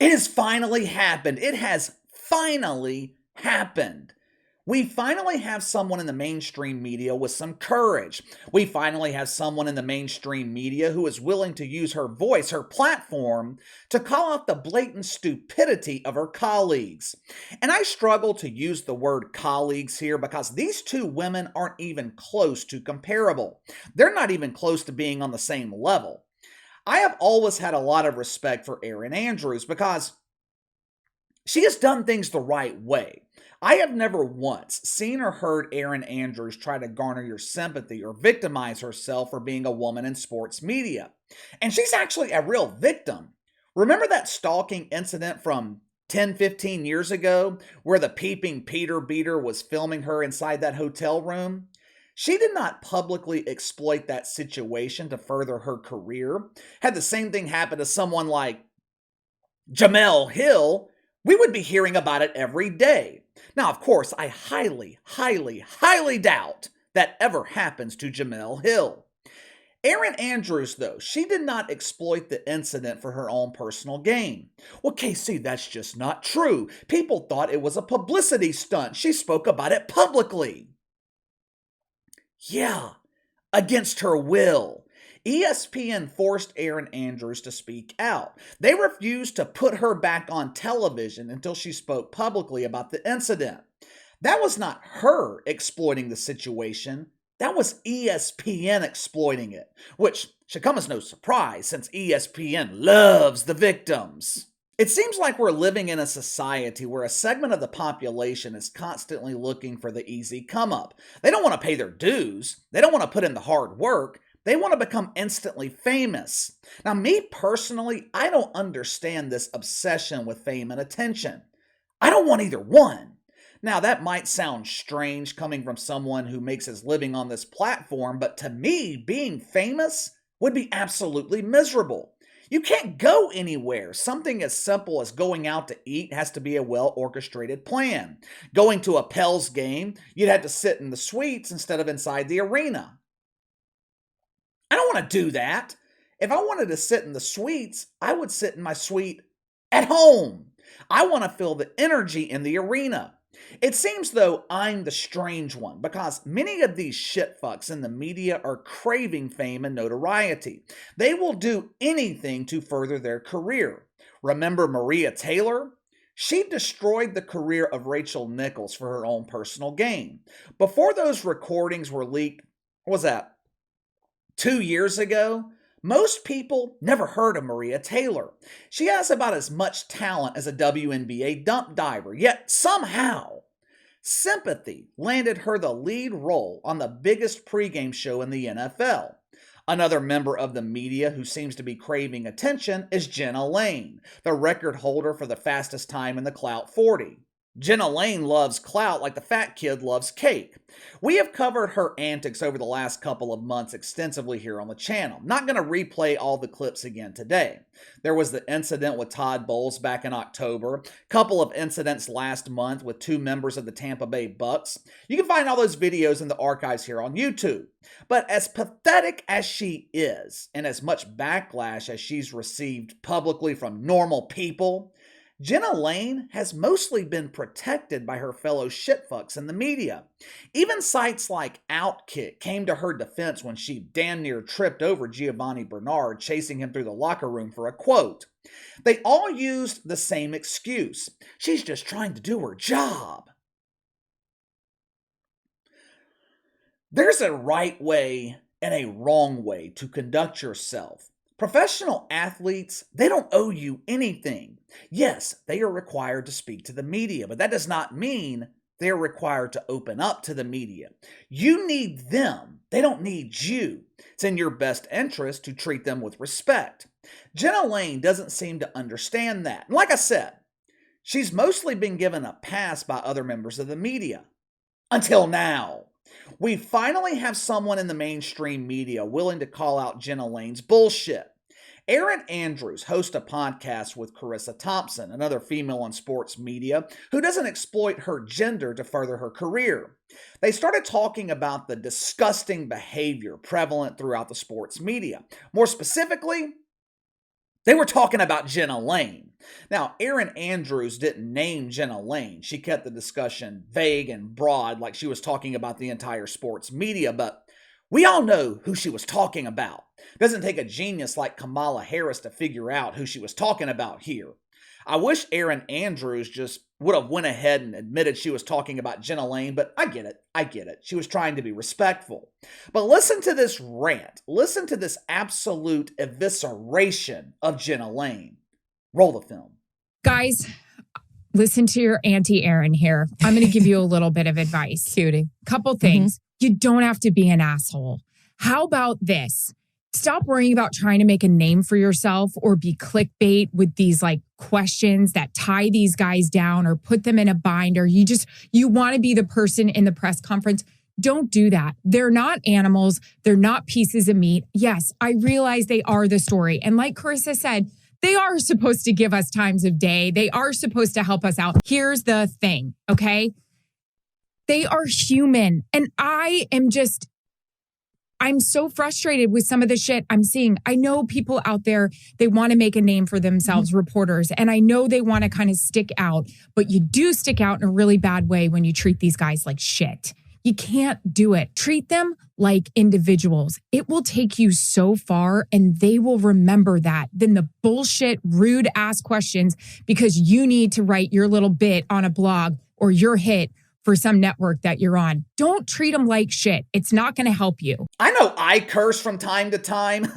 It has finally happened. It has finally happened. We finally have someone in the mainstream media with some courage. We finally have someone in the mainstream media who is willing to use her voice, her platform, to call out the blatant stupidity of her colleagues. And I struggle to use the word colleagues here because these two women aren't even close to comparable. They're not even close to being on the same level. I have always had a lot of respect for Erin Andrews because she has done things the right way. I have never once seen or heard Erin Andrews try to garner your sympathy or victimize herself for being a woman in sports media. And she's actually a real victim. Remember that stalking incident from 10, 15 years ago where the peeping Peter beater was filming her inside that hotel room? She did not publicly exploit that situation to further her career. Had the same thing happen to someone like Jemele Hill, we would be hearing about it every day. Now, of course, I highly doubt that ever happens to Jemele Hill. Erin Andrews, though, she did not exploit the incident for her own personal gain. Well, KC, that's just not true. People thought it was a publicity stunt. She spoke about it publicly. Yeah, against her will. ESPN forced Erin Andrews to speak out. They refused to put her back on television until she spoke publicly about the incident. That was not her exploiting the situation. That was ESPN exploiting it, which should come as no surprise since ESPN loves the victims. It seems like we're living in a society where a segment of the population is constantly looking for the easy come up. They don't want to pay their dues. They don't want to put in the hard work. They want to become instantly famous. Now, me personally, I don't understand this obsession with fame and attention. I don't want either one. Now, that might sound strange coming from someone who makes his living on this platform, but to me, being famous would be absolutely miserable. You can't go anywhere. Something as simple as going out to eat has to be a well-orchestrated plan. Going to a Pels game, you'd have to sit in the suites instead of inside the arena. I don't want to do that. If I wanted to sit in the suites, I would sit in my suite at home. I want to feel the energy in the arena. It seems though I'm the strange one because many of these shitfucks in the media are craving fame and notoriety. They will do anything to further their career. Remember Maria Taylor? She destroyed the career of Rachel Nichols for her own personal gain. Before those recordings were leaked, what was that, 2 years ago? Most people never heard of Maria Taylor. She has about as much talent as a WNBA dump diver, yet somehow, sympathy landed her the lead role on the biggest pregame show in the NFL. Another member of the media who seems to be craving attention is Jenna Laine, the record holder for the fastest time in the Clout 40. Jenna Laine loves Clout like the fat kid loves cake. We have covered her antics over the last couple of months extensively here on the channel. Not going to replay all the clips again today. There was the incident with Todd Bowles back in October, couple of incidents last month with two members of the Tampa Bay Bucks. You can find all those videos in the archives here on YouTube. But as pathetic as she is, and as much backlash as she's received publicly from normal people, Jenna Laine has mostly been protected by her fellow shitfucks in the media. Even sites like Outkick came to her defense when she damn near tripped over Giovanni Bernard chasing him through the locker room for a quote. They all used the same excuse. She's just trying to do her job. There's a right way and a wrong way to conduct yourself. Professional athletes, they don't owe you anything. Yes, they are required to speak to the media, but that does not mean they are required to open up to the media. You need them. They don't need you. It's in your best interest to treat them with respect. Jenna Laine doesn't seem to understand that. And like I said, she's mostly been given a pass by other members of the media. Until now. We finally have someone in the mainstream media willing to call out Jenna Laine's bullshit. Erin Andrews hosts a podcast with Charissa Thompson, another female in sports media, who doesn't exploit her gender to further her career. They started talking about the disgusting behavior prevalent throughout the sports media. More specifically, They were talking about Jenna Laine. Now, Erin Andrews didn't name Jenna Laine. She kept the discussion vague and broad, like she was talking about the entire sports media, but we all know who she was talking about. It doesn't take a genius like Kamala Harris to figure out who she was talking about here. I wish Erin Andrews just would have went ahead and admitted she was talking about Jenna Laine, but I get it. She was trying to be respectful. But listen to this rant. Listen to this absolute evisceration of Jenna Laine. Roll the film. Guys, listen to your Auntie Erin here. I'm going to give you a little bit of advice. Cutie. Couple things. You don't have to be an asshole. How about this? Stop worrying about trying to make a name for yourself or be clickbait with these like questions that tie these guys down or put them in a bind, or you want to be the person in the press conference. Don't do that. They're not animals. They're not pieces of meat. Yes, I realize they are the story. And like Charissa said, they are supposed to give us times of day. They are supposed to help us out. Here's the thing, okay? They are human. And I'm so frustrated with some of the shit I'm seeing. I know people out there, they want to make a name for themselves, reporters, and I know they want to kind of stick out, but you do stick out in a really bad way when you treat these guys like shit. You can't do it. Treat them like individuals. It will take you so far and they will remember that than the bullshit, rude ass questions because you need to write your little bit on a blog or your hit for some network that you're on. Don't treat them like shit. It's not going to help you. I know I curse from time to time.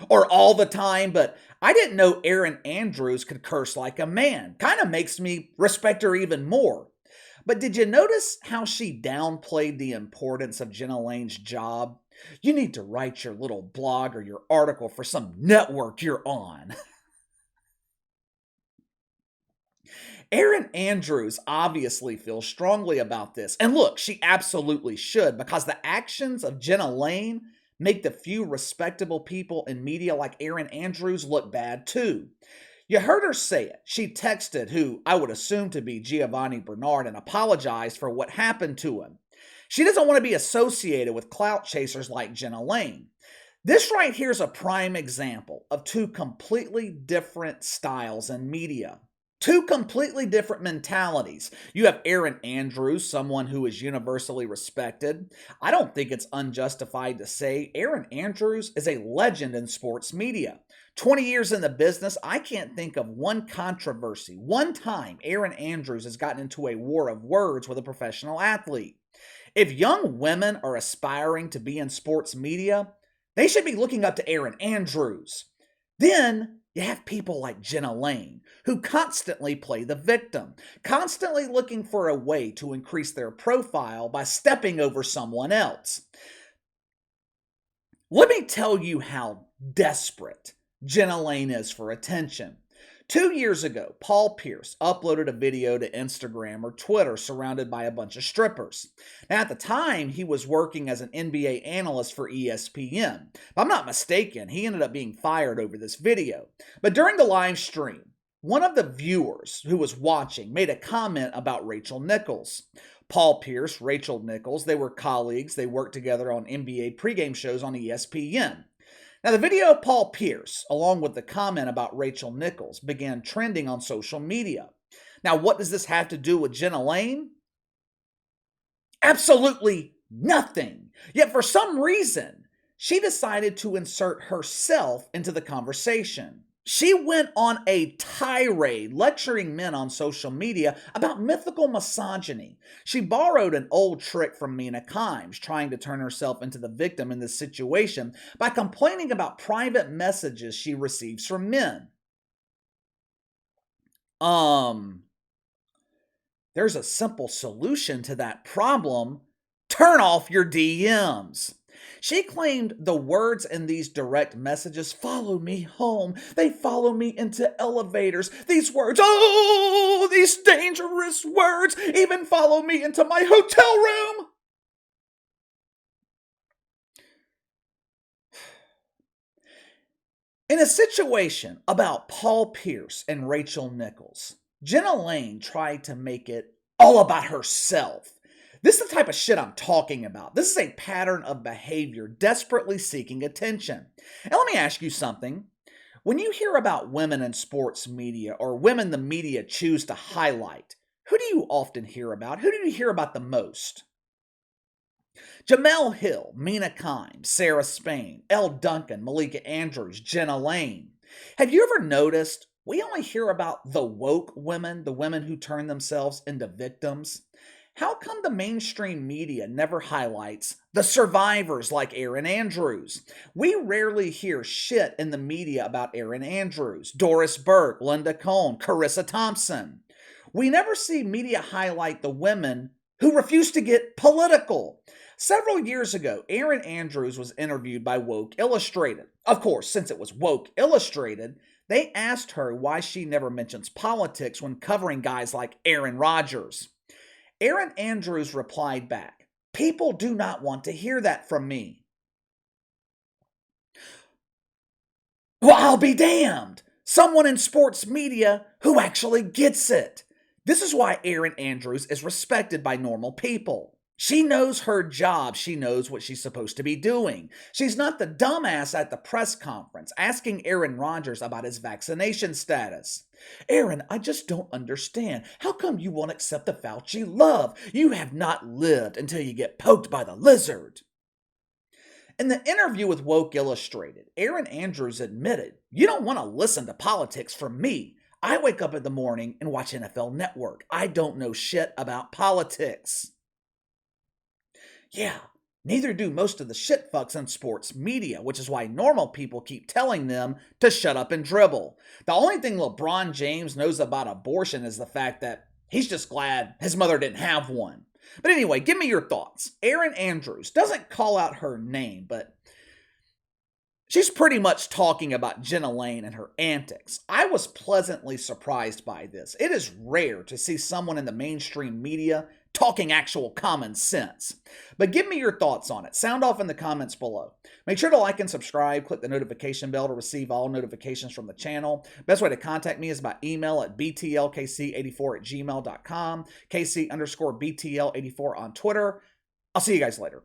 Or all the time, but I didn't know Erin Andrews could curse like a man. Kind of makes me respect her even more. But did you notice how she downplayed the importance of Jenna Laine's job? You need to write your little blog or your article for some network you're on. Erin Andrews obviously feels strongly about this. And look, she absolutely should, because the actions of Jenna Laine make the few respectable people in media like Erin Andrews look bad too. You heard her say it. She texted who I would assume to be Giovanni Bernard and apologized for what happened to him. She doesn't want to be associated with clout chasers like Jenna Laine. This right here is a prime example of two completely different styles in media. Two completely different mentalities. You have Erin Andrews, someone who is universally respected. I don't think it's unjustified to say Erin Andrews is a legend in sports media. 20 years in the business, I can't think of one controversy, one time Erin Andrews has gotten into a war of words with a professional athlete. If young women are aspiring to be in sports media, they should be looking up to Erin Andrews. Then you have people like Jenna Laine, who constantly play the victim, constantly looking for a way to increase their profile by stepping over someone else. Let me tell you how desperate Jenna Laine is for attention. 2 years ago, Paul Pierce uploaded a video to Instagram or Twitter surrounded by a bunch of strippers. Now, at the time, he was working as an NBA analyst for ESPN. If I'm not mistaken, he ended up being fired over this video. But during the live stream, one of the viewers who was watching made a comment about Rachel Nichols. Paul Pierce, Rachel Nichols, they were colleagues. They worked together on NBA pregame shows on ESPN. Now, the video of Paul Pierce, along with the comment about Rachel Nichols, began trending on social media. Now, what does this have to do with Jenna Laine? Absolutely nothing. Yet, for some reason, she decided to insert herself into the conversation. She went on a tirade lecturing men on social media about mythical misogyny. She borrowed an old trick from Mina Kimes, trying to turn herself into the victim in this situation by complaining about private messages she receives from men. There's a simple solution to that problem. Turn off your DMs. She claimed the words in these direct messages follow me home. They follow me into elevators. These words, oh, these dangerous words, even follow me into my hotel room. In a situation about Paul Pierce and Rachel Nichols, Jenna Laine tried to make it all about herself. This is the type of shit I'm talking about. This is a pattern of behavior desperately seeking attention. And let me ask you something. When you hear about women in sports media or women the media choose to highlight, who do you often hear about? Who do you hear about the most? Jemele Hill, Mina Kimes, Sarah Spain, Elle Duncan, Malika Andrews, Jenna Laine. Have you ever noticed we only hear about the woke women, the women who turn themselves into victims? How come the mainstream media never highlights the survivors like Erin Andrews? We rarely hear shit in the media about Erin Andrews, Doris Burke, Linda Cohn, Charissa Thompson. We never see media highlight the women who refuse to get political. Several years ago, Erin Andrews was interviewed by Woke Illustrated. Of course, since it was Woke Illustrated, they asked her why she never mentions politics when covering guys like Aaron Rodgers. Erin Andrews replied back, "People do not want to hear that from me." Well, I'll be damned. Someone in sports media who actually gets it. This is why Erin Andrews is respected by normal people. She knows her job. She knows what she's supposed to be doing. She's not the dumbass at the press conference asking Aaron Rodgers about his vaccination status. Aaron, I just don't understand. How come you won't accept the Fauci love? You have not lived until you get poked by the lizard. In the interview with Woke Illustrated, Erin Andrews admitted, "You don't want to listen to politics from me. I wake up in the morning and watch NFL Network. I don't know shit about politics." Yeah, neither do most of the shit fucks in sports media, which is why normal people keep telling them to shut up and dribble. The only thing LeBron James knows about abortion is the fact that he's just glad his mother didn't have one. But anyway, give me your thoughts. Erin Andrews doesn't call out her name, but she's pretty much talking about Jenna Laine and her antics. I was pleasantly surprised by this. It is rare to see someone in the mainstream media talking actual common sense. But give me your thoughts on it. Sound off in the comments below. Make sure to like and subscribe. Click the notification bell to receive all notifications from the channel. Best way to contact me is by email at btlkc84@gmail.com, KC_BTL84 on Twitter. I'll see you guys later.